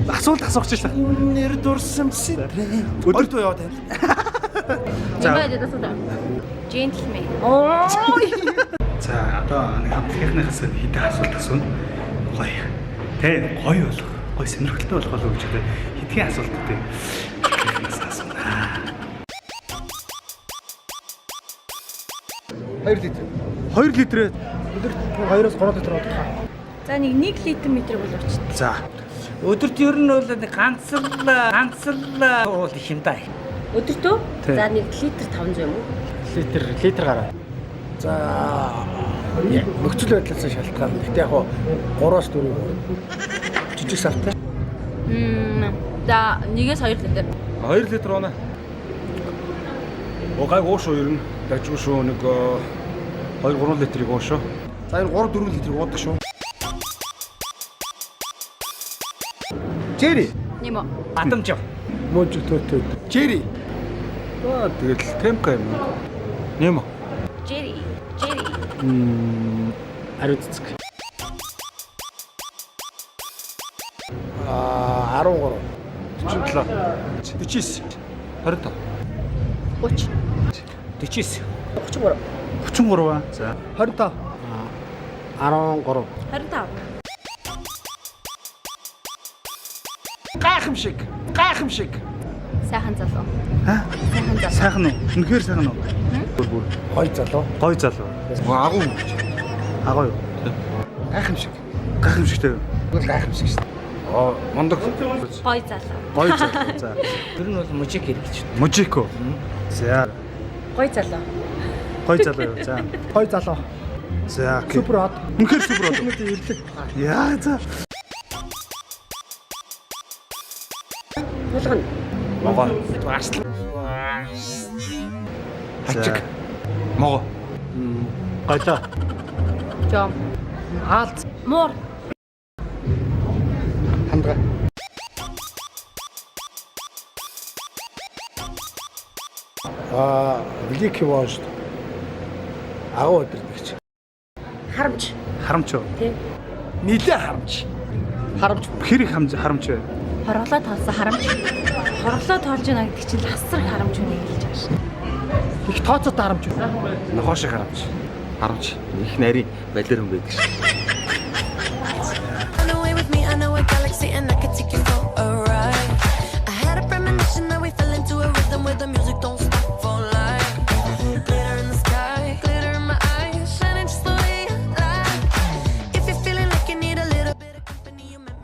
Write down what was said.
Асуулт асуух гэж байна. Нэр дурсам сэтрэ. Өдөрт яваа тань. За. Gentleman. За одоо нэг хамтлагийнхнаас хэдэн асуулт асууна. Гоё. Тэ гоё болох. Гоё сонирхолтой болох болов гэж байна. Хэдхэн асуултуудыг асууна. 2 литр. 2 литрээ. Өдөрт 2-3 литр уудах. За нэг 1 литр метр боловч. За. Өдөрт ер нь бол ганц л уул их юм да. Өдөрт үү? За 1 литр 500 юм уу? Литр гараа. За нөхцөл байдлаас шалтгаан. Гэтэ яг 3-4 жижиг савтай. За 1-2 литр. 2 литр оноо. Гайг уушуу ер нь дажгүй шүү нэг 2-3 литрийг уушуу. За энэ 3-4 литрийг уудаг шүү. Жери. Нимо. Батамж. Мөж төтөд. Жери. Тэгэл темка юм. Нэм. Jerry. Ариу цэцэг. 13. 47. 49. 20. 30. 49. 33. 33 аа. За. 25. 13. 25. Гайхамшиг. Сайхан залуу. Ха? Сайхан уу? Үнэхээр сайхан уу? Бүр. Гой залуу. Гоё залуу. Агуу. Агуу юу? Гайхамшиг. Гайхамшигтэй. Бүр гайхамшиг шүү. Мондог. Гой залуу. Гоё залуу. За. Ер нь бол мужик хэрэгч. Мужико. За. Гой залуу. Гоё залуу юу? За. Гой залуу. За. Супер хот. Үнэхээр супер уу? Яа за. Булгана. Могоо. Арслан. Хачиг. Могоо. Гоёлоо. Жом. Хаалц. Муур. Хандга. Великий вождь. Агуу өдөртөгч. Харамч. Харамч уу? Тийм. Нилээ харамч. Харамч. Хэр их харамч вэ? Хорглоо тоолсон харамч. Хорглоо тоолж байна гэдэг чинь ласар харамч үнэ хэлж байгаа шин. Их тооцоотой харамч. Нохоо шиг харамч. Харамч. Их нарийн балер хүн байдаг шүү.